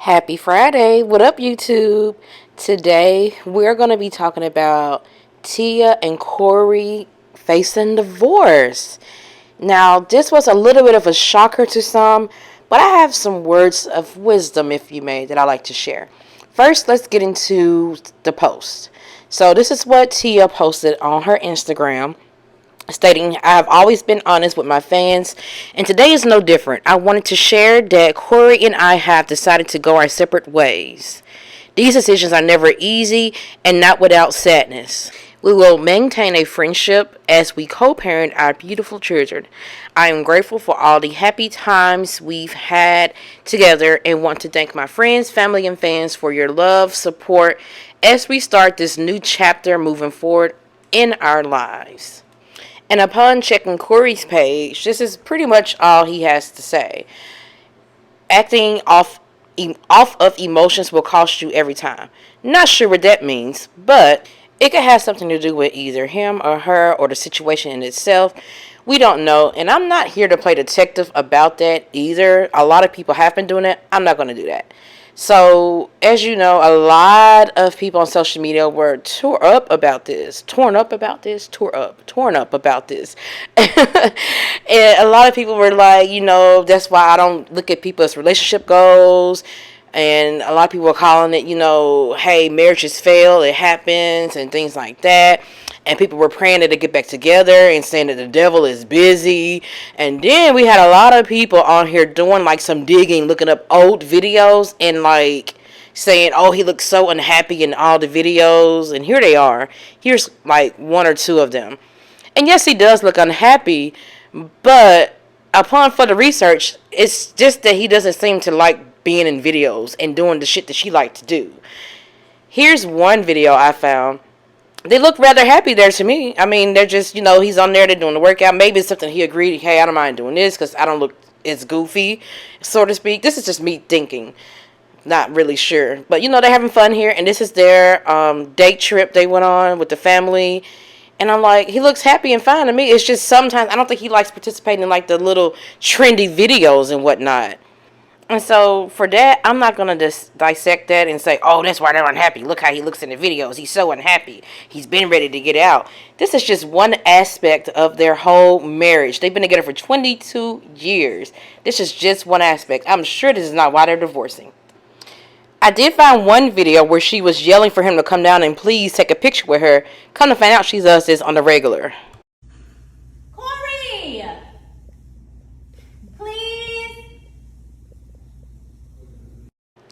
Happy Friday. What up, YouTube? Today, we're going to be talking about Tia and Cory facing divorce. Now, this was a little bit of a shocker to some, but I have some words of wisdom, if you may, that I like to share. First, let's get into the post. So, this is what Tia posted on her Instagram, stating, I have always been honest with my fans, and today is no different. I wanted to share that Cory and I have decided to go our separate ways. These decisions are never easy and not without sadness. We will maintain a friendship as we co-parent our beautiful children. I am grateful for all the happy times we've had together and want to thank my friends, family, and fans for your love, support as we start this new chapter moving forward in our lives. And upon checking Cory's page, this is pretty much all he has to say. Acting off of emotions will cost you every time. Not sure what that means, but it could have something to do with either him or her or the situation in itself. We don't know, and I'm not here to play detective about that either. A lot of people have been doing it. I'm not going to do that. So, as you know, a lot of people on social media were torn up about this. And a lot of people were like, that's why I don't look at people's relationship goals. And a lot of people were calling it, hey, marriages fail, it happens, and things like that. And people were praying that they get back together and saying that the devil is busy. And then we had a lot of people on here doing like some digging, looking up old videos and like saying, oh, he looks so unhappy in all the videos. And here they are. Here's like one or two of them. And yes, he does look unhappy, but upon further research, it's just that he doesn't seem to like being in videos and doing the shit that she liked to do. Here's one video I found. They look rather happy there to me. I mean, they're just, he's on there, they're doing the workout. Maybe it's something he agreed, hey, I don't mind doing this because I don't look as goofy, so to speak. This is just me thinking. Not really sure. But, they're having fun here. And this is their date trip they went on with the family. And I'm like, he looks happy and fine to me. It's just sometimes I don't think he likes participating in like the little trendy videos and whatnot. And so for that, I'm not going to just dissect that and say, oh, that's why they're unhappy. Look how he looks in the videos. He's so unhappy. He's been ready to get out. This is just one aspect of their whole marriage. They've been together for 22 years. This is just one aspect. I'm sure this is not why they're divorcing. I did find one video where she was yelling for him to come down and please take a picture with her. Come to find out she does this on the regular. Cory! Please?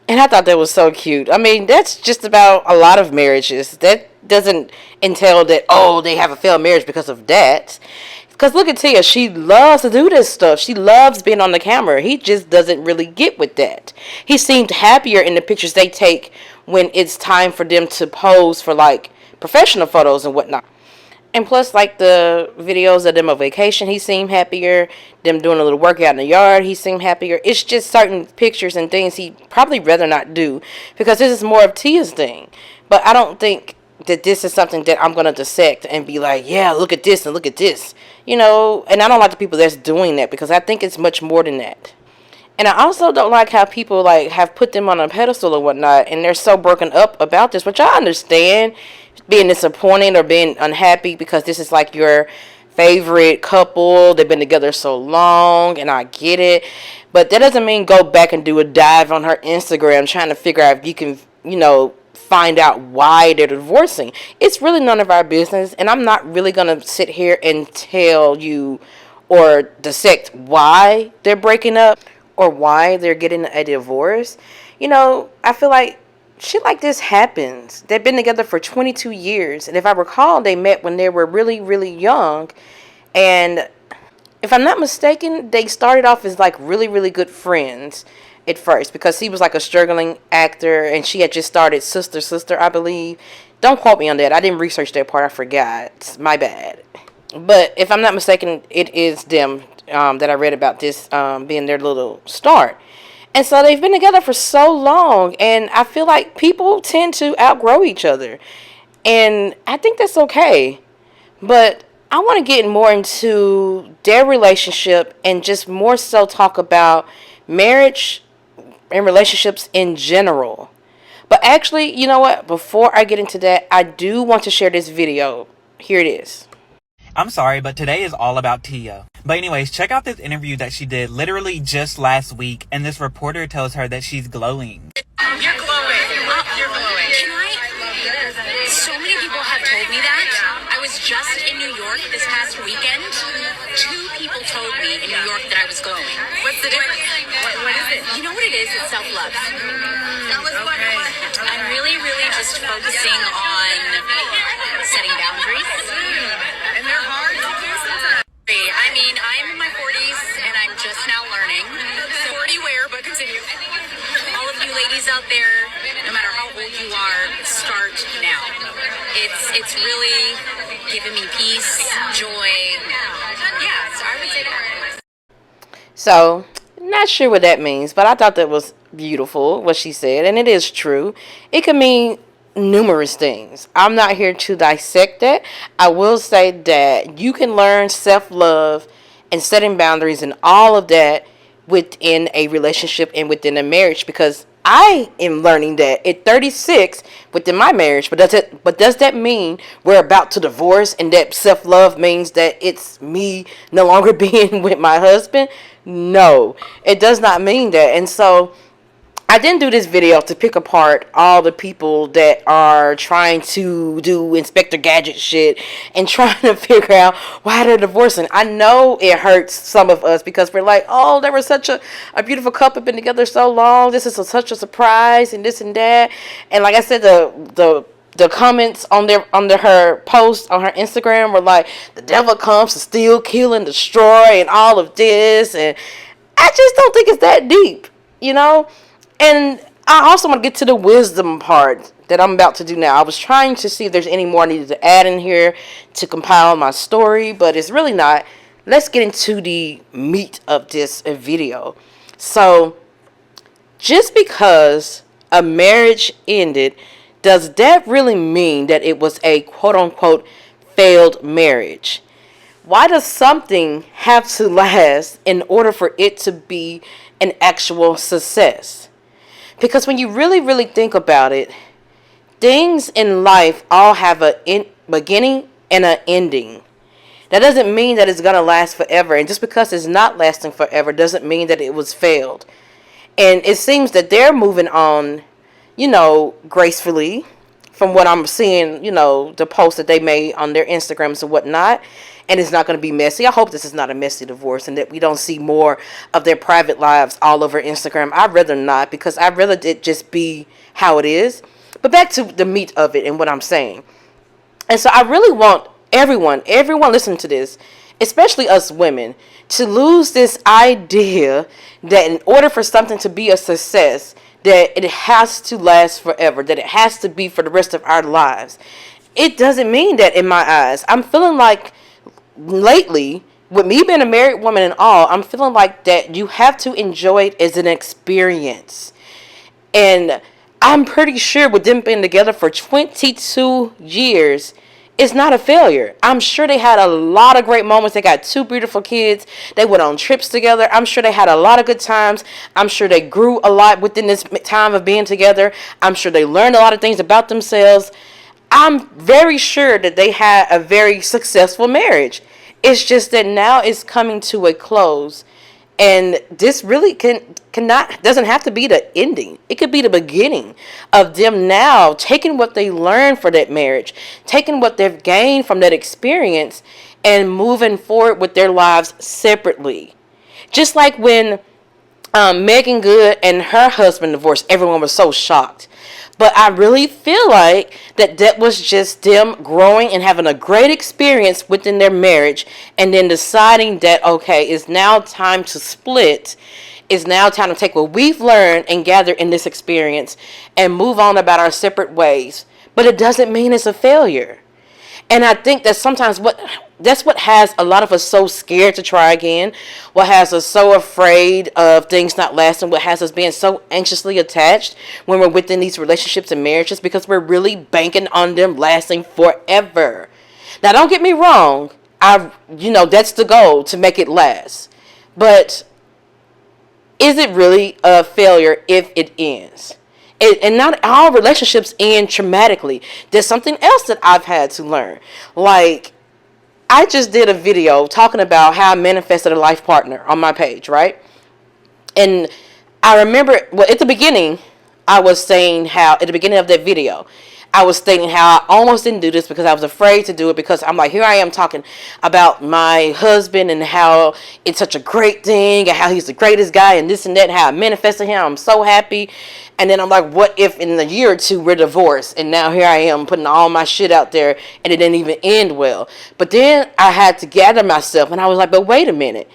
And I thought that was so cute. I mean, that's just about a lot of marriages. That doesn't entail that, oh, they have a failed marriage because of that. Because look at Tia, she loves to do this stuff. She loves being on the camera. He just doesn't really get with that. He seemed happier in the pictures they take when it's time for them to pose for like professional photos and whatnot. And plus, like the videos of them on vacation, he seemed happier. Them doing a little workout in the yard, he seemed happier. It's just certain pictures and things he'd probably rather not do because this is more of Tia's thing. But I don't think that this is something that I'm going to dissect and be like, yeah, look at this and look at this. And I don't like the people that's doing that because I think it's much more than that. And I also don't like how people like have put them on a pedestal or whatnot, and they're so broken up about this, which I understand, being disappointed or being unhappy because this is like your favorite couple. They've been together so long, and I get it. But that doesn't mean go back and do a dive on her Instagram trying to figure out if you can, find out why they're divorcing. It's really none of our business, and I'm not really going to sit here and tell you or dissect why they're breaking up or why they're getting a divorce. I feel like shit like this happens. They've been together for 22 years. And if I recall, they met when they were really, really young. And if I'm not mistaken, they started off as like really, really good friends at first because he was like a struggling actor and she had just started Sister, I believe. Don't quote me on that. I didn't research that part. I forgot. My bad. But if I'm not mistaken, it is them that I read about this being their little start. And so they've been together for so long, and I feel like people tend to outgrow each other. And I think that's okay. But I want to get more into their relationship and just more so talk about marriage in relationships in general. But actually, you know what? Before I get into that, I do want to share this video. Here it is. I'm sorry, but today is all about Tia. But anyways, check out this interview that she did literally just last week, and this reporter tells her that she's glowing. You're glowing. You're glowing. Can I? So many people have told me that. I was just in New York this past weekend. 2 people told me in New York that I was glowing. What's the difference? What is it? You know what it is? It's self-love. Okay. I'm really, really just focusing on setting boundaries. And they're hard to do sometimes. I mean, I'm in my 40s and I'm just now learning. 40 where, but continue. All of you ladies out there, no matter how old you are, start now. It's really giving me peace, joy. Yeah, so I would say that. So, not sure what that means, but I thought that was beautiful, what she said, and it is true. It could mean numerous things. I'm not here to dissect that. I will say that you can learn self-love and setting boundaries and all of that within a relationship and within a marriage, because I am learning that at 36 within my marriage. But does that mean we're about to divorce and that self-love means that it's me no longer being with my husband? No, it does not mean that. And so I didn't do this video to pick apart all the people that are trying to do Inspector Gadget shit and trying to figure out why they're divorcing. I know it hurts some of us because we're like, oh, they were such a beautiful couple, been together so long. This is such a surprise and this and that. And like I said, the comments on her post on her Instagram were like, the devil comes to steal, kill, and destroy, and all of this. And I just don't think it's that deep, you know. And I also want to get to the wisdom part that I'm about to do now. I was trying to see if there's any more I needed to add in here to compile my story, but it's really not. Let's get into the meat of this video. So, just because a marriage ended, does that really mean that it was a quote-unquote failed marriage? Why does something have to last in order for it to be an actual success? Because when you really, really think about it, things in life all have a beginning and an ending. That doesn't mean that it's going to last forever. And just because it's not lasting forever doesn't mean that it was failed. And it seems that they're moving on, you know, gracefully from what I'm seeing, you know, the posts that they made on their Instagrams and whatnot. And it's not going to be messy. I hope this is not a messy divorce and that we don't see more of their private lives all over Instagram. I'd rather not, because I'd rather it just be how it is. But back to the meat of it and what I'm saying. And so I really want everyone listening to this, especially us women, to lose this idea that in order for something to be a success, that it has to last forever, that it has to be for the rest of our lives. It doesn't mean that in my eyes. I'm feeling like lately, with me being a married woman and all, I'm feeling like that you have to enjoy it as an experience. And I'm pretty sure with them being together for 22 years, it's not a failure. I'm sure they had a lot of great moments. They got 2 beautiful kids. They went on trips together. I'm sure they had a lot of good times. I'm sure they grew a lot within this time of being together. I'm sure they learned a lot of things about themselves. I'm very sure that they had a very successful marriage. It's just that now it's coming to a close. And this really doesn't have to be the ending. It could be the beginning of them now taking what they learned for that marriage, taking what they've gained from that experience, and moving forward with their lives separately. Just like when Megan Good and her husband divorced, everyone was so shocked. But I really feel like that was just them growing and having a great experience within their marriage, and then deciding that, okay, it's now time to split. It's now time to take what we've learned and gather in this experience and move on about our separate ways. But it doesn't mean it's a failure. And I think that sometimes that's what has a lot of us so scared to try again, what has us so afraid of things not lasting, what has us being so anxiously attached when we're within these relationships and marriages, because we're really banking on them lasting forever. Now, don't get me wrong. That's the goal, to make it last. But is it really a failure if it ends? And not all relationships end traumatically. There's something else that I've had to learn. Like, I just did a video talking about how I manifested a life partner on my page, right? And I remember, well, at the beginning, I was saying how, at the beginning of that video, I was stating how I almost didn't do this because I was afraid to do it, because I'm like, here I am talking about my husband and how it's such a great thing and how he's the greatest guy and this and that, and how I manifested him. I'm so happy. And then I'm like, what if in a year or two we're divorced? And now here I am putting all my shit out there and it didn't even end well. But then I had to gather myself and I was like, but wait a minute.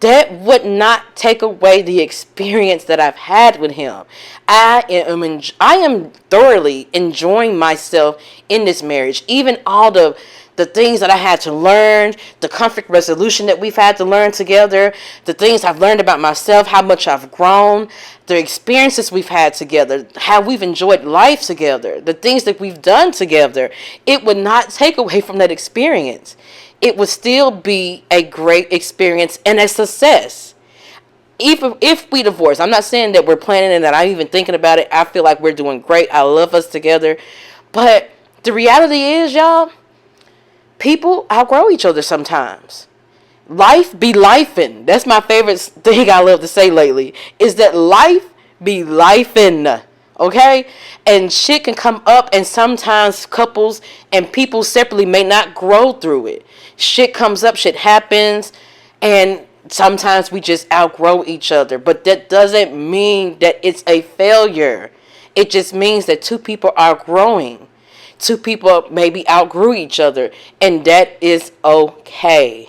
That would not take away the experience that I've had with him. I am thoroughly enjoying myself in this marriage. Even all the things that I had to learn, the conflict resolution that we've had to learn together, the things I've learned about myself, how much I've grown, the experiences we've had together, how we've enjoyed life together, the things that we've done together. It would not take away from that experience. It would still be a great experience and a success. Even if we divorce, I'm not saying that we're planning and that I'm even thinking about it. I feel like we're doing great. I love us together. But the reality is, y'all, people outgrow each other sometimes. Life be lifing. That's my favorite thing I love to say lately, is that life be lifing. Okay? And shit can come up, and sometimes couples and people separately may not grow through it. Shit comes up, shit happens, and sometimes we just outgrow each other. But that doesn't mean that it's a failure. It just means that two people are growing. Two people maybe outgrew each other, and that is okay.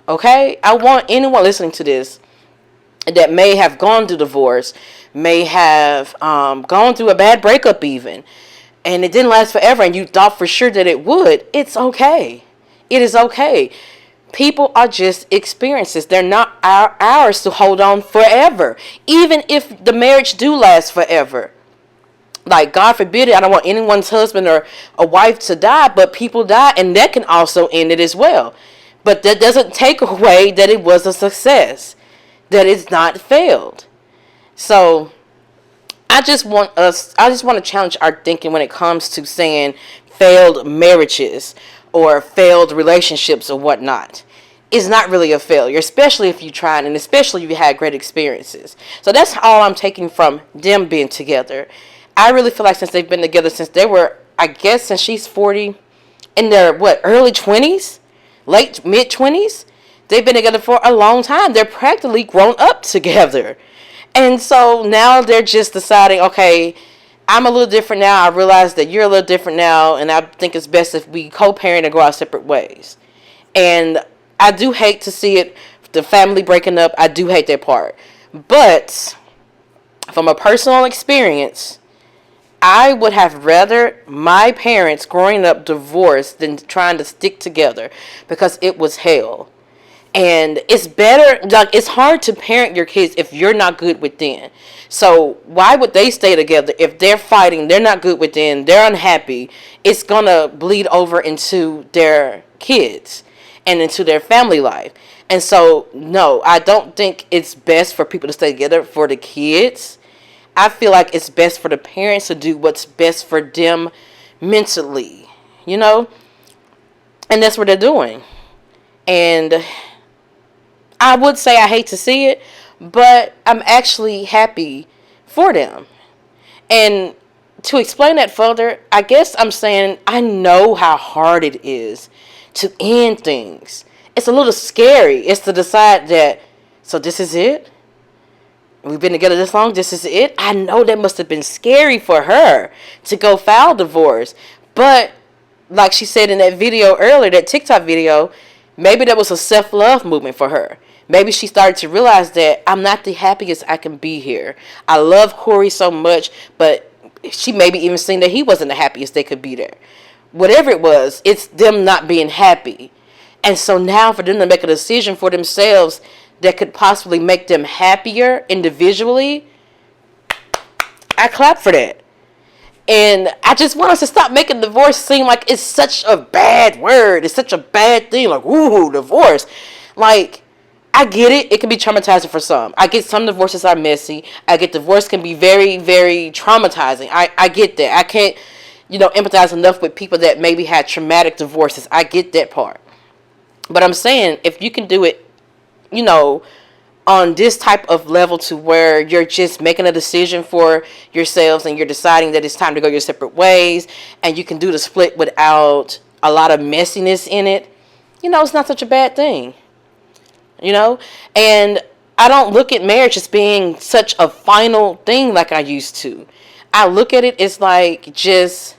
Okay? I want anyone listening to this that may have gone through divorce, may have gone through a bad breakup even, and it didn't last forever, and you thought for sure that it would, it's okay. It is okay. People are just experiences. They're not ours to hold on forever. Even if the marriage do last forever. Like, God forbid it, I don't want anyone's husband or a wife to die, but people die, and that can also end it as well. But that doesn't take away that it was a success, that it's not failed. So I just want to challenge our thinking when it comes to saying failed marriages or failed relationships or whatnot. It's not really a failure, especially if you tried, and especially if you had great experiences. So that's all I'm taking from them being together. I really feel like since they've been together since they were, I guess since she's 40, in their early 20s, late mid 20s, they've been together for a long time. They're practically grown up together. And so now they're just deciding, okay, I'm a little different now. I realize that you're a little different now, and I think it's best if we co-parent and go our separate ways. And I do hate to see it, the family breaking up. I do hate that part. But from a personal experience, I would have rather my parents growing up divorced than trying to stick together, because it was hell. And it's better, like, it's hard to parent your kids if you're not good within. So why would they stay together if they're fighting, they're not good within, they're unhappy? It's gonna bleed over into their kids and into their family life. And so, no, I don't think it's best for people to stay together for the kids. I feel like it's best for the parents to do what's best for them mentally, you know? And that's what they're doing. And I would say I hate to see it, but I'm actually happy for them. And to explain that further, I guess I'm saying I know how hard it is to end things. It's a little scary. It's to decide that, so this is it? We've been together this long, this is it? I know that must have been scary for her to go file divorce. But like she said in that video earlier, that TikTok video, maybe that was a self-love movement for her. Maybe she started to realize that I'm not the happiest I can be here. I love Cory so much, but she maybe even seen that he wasn't the happiest they could be there. Whatever it was, it's them not being happy. And so now for them to make a decision for themselves that could possibly make them happier individually, I clap for that. And I just want us to stop making divorce seem like it's such a bad word. It's such a bad thing. Like, ooh, divorce. Like, I get it. It can be traumatizing for some. I get some divorces are messy. I get divorce can be very, very traumatizing. I get that. I can't, empathize enough with people that maybe had traumatic divorces. I get that part. But I'm saying if you can do it, on this type of level to where you're just making a decision for yourselves and you're deciding that it's time to go your separate ways and you can do the split without a lot of messiness in it, it's not such a bad thing. And I don't look at marriage as being such a final thing like I used to. I look at it as like just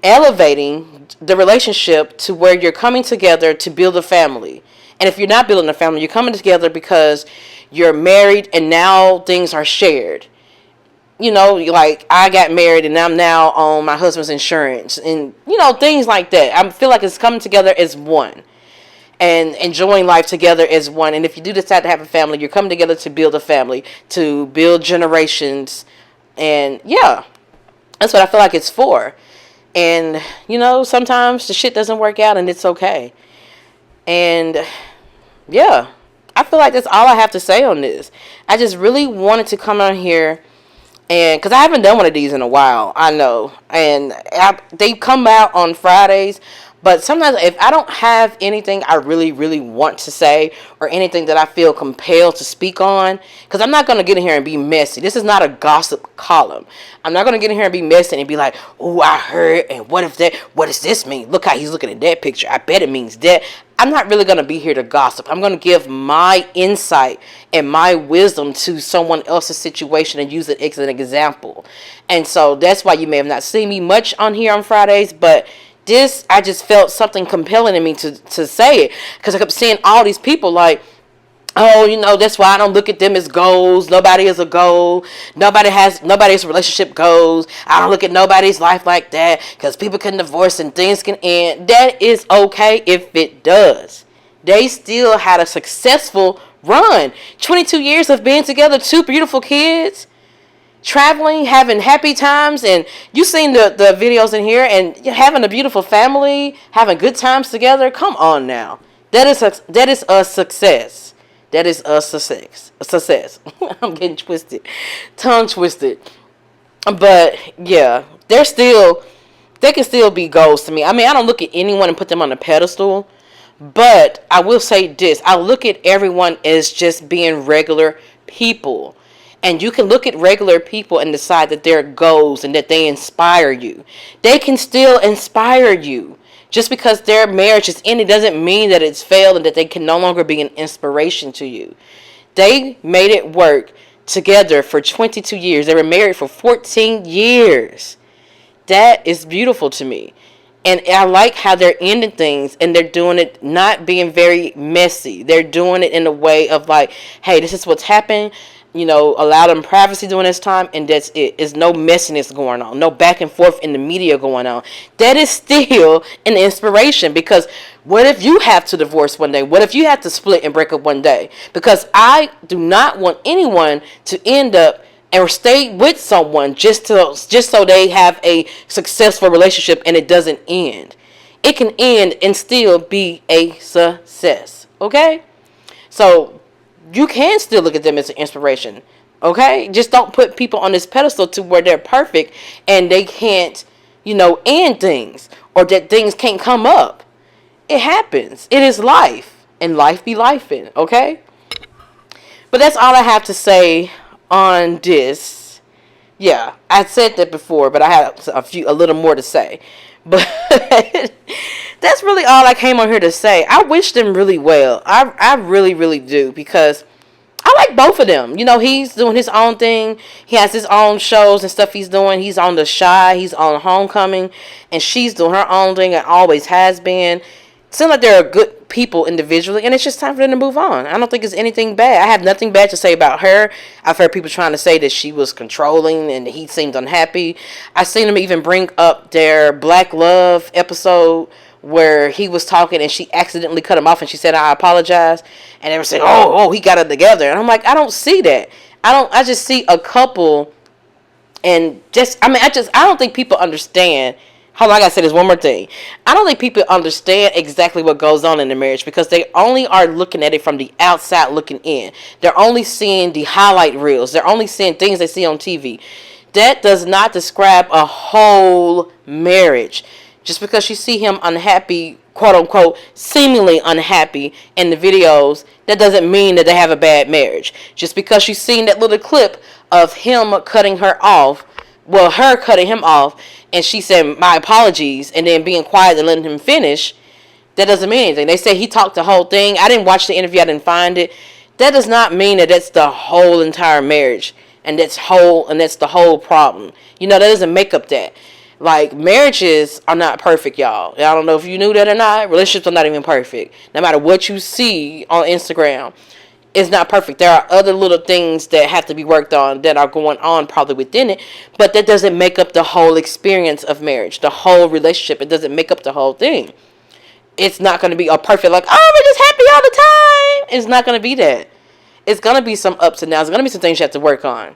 elevating the relationship to where you're coming together to build a family. And if you're not building a family, you're coming together because you're married and now things are shared. Like I got married and I'm now on my husband's insurance and, things like that. I feel like it's coming together as one and enjoying life together as one. And if you do decide to have a family, you're coming together to build a family, to build generations. And yeah, that's what I feel like it's for. And, sometimes the shit doesn't work out and it's okay. And yeah, I feel like that's all I have to say on this. I just really wanted to come on here and because I haven't done one of these in a while, I know. And they come out on Fridays. But sometimes if I don't have anything I really, really want to say or anything that I feel compelled to speak on, because I'm not going to get in here and be messy. This is not a gossip column. I'm not going to get in here and be messy and be like, oh, I heard, and what does this mean? Look how he's looking at that picture. I bet it means that. I'm not really going to be here to gossip. I'm going to give my insight and my wisdom to someone else's situation and use it as an example. And so that's why you may have not seen me much on here on Fridays, but this, I just felt something compelling in me to say it. Because I kept seeing all these people like, oh, that's why I don't look at them as goals. Nobody is a goal. Nobody's relationship goals. I don't look at nobody's life like that. Because people can divorce and things can end. That is okay if it does. They still had a successful run. 22 years of being together, 2 beautiful kids. Traveling, having happy times, and you seen the videos in here, and having a beautiful family, having good times together. Come on now, that is a success. That is a success. I'm getting tongue twisted. But yeah, they can still be goals to me. I mean, I don't look at anyone and put them on a pedestal, but I will say this: I look at everyone as just being regular people. And you can look at regular people and decide that they're goals and that they inspire you. They can still inspire you. Just because their marriage is ended doesn't mean that it's failed and that they can no longer be an inspiration to you. They made it work together for 22 years. They were married for 14 years. That is beautiful to me. And I like how they're ending things and they're doing it not being very messy. They're doing it in a way of like, hey, this is what's happened. Allow them privacy during this time, and that's it. There's no messiness going on, no back and forth in the media going on. That is still an inspiration, because what if you have to divorce one day? What if you have to split and break up one day? Because I do not want anyone to end up or stay with someone just so they have a successful relationship and it doesn't end. It can end and still be a success. Okay? So you can still look at them as an inspiration. Okay? Just don't put people on this pedestal to where they're perfect and they can't, end things, or that things can't come up. It happens. It is life. And life be lifing. Okay? But that's all I have to say on this. Yeah, I said that before, but I had a little more to say. But that's really all I came on here to say. I wish them really well. I really, really do, because I like both of them. He's doing his own thing. He has his own shows and stuff he's doing. He's on The Shy. He's on Homecoming. And she's doing her own thing and always has been. It seems like they're good people individually, and it's just time for them to move on. I don't think it's anything bad. I have nothing bad to say about her. I've heard people trying to say that she was controlling and he seemed unhappy. I've seen them even bring up their Black Love episode where he was talking and she accidentally cut him off and she said, I apologize. And they were saying, oh, he got it together. And I'm like, I don't see that. I just see a couple, and I don't think people understand Hold on, I gotta say this one more thing. I don't think people understand exactly what goes on in the marriage because they only are looking at it from the outside looking in. They're only seeing the highlight reels. They're only seeing things they see on TV. That does not describe a whole marriage. Just because you see him unhappy, quote unquote, seemingly unhappy in the videos, that doesn't mean that they have a bad marriage. Just because you've seen that little clip of him cutting her off, well, her cutting him off, and she said, my apologies, and then being quiet and letting him finish, that doesn't mean anything. They say he talked the whole thing. I didn't watch the interview. I didn't find it. That does not mean that that's the whole entire marriage, and that's the whole problem. You know, that doesn't make up that. Like, marriages are not perfect, y'all. I don't know if you knew that or not. Relationships are not even perfect. No matter what you see on Instagram, it's not perfect. There are other little things that have to be worked on that are going on probably within it, but that doesn't make up the whole experience of marriage, the whole relationship. It doesn't make up the whole thing. It's not going to be a perfect, like, oh, we're just happy all the time. It's not going to be that. It's going to be some ups and downs. It's going to be some things you have to work on.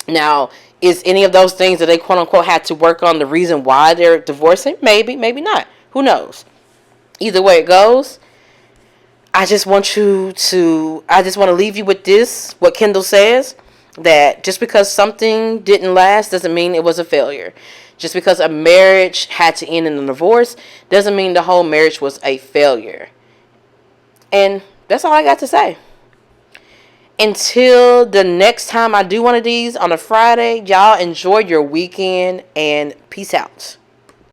Now, is any of those things that they quote unquote had to work on the reason why they're divorcing? Maybe, maybe not. Who knows? Either way it goes, I just want to leave you with this, what Kindall says, that just because something didn't last doesn't mean it was a failure. Just because a marriage had to end in a divorce doesn't mean the whole marriage was a failure. And that's all I got to say. Until the next time I do one of these on a Friday, y'all enjoy your weekend and peace out.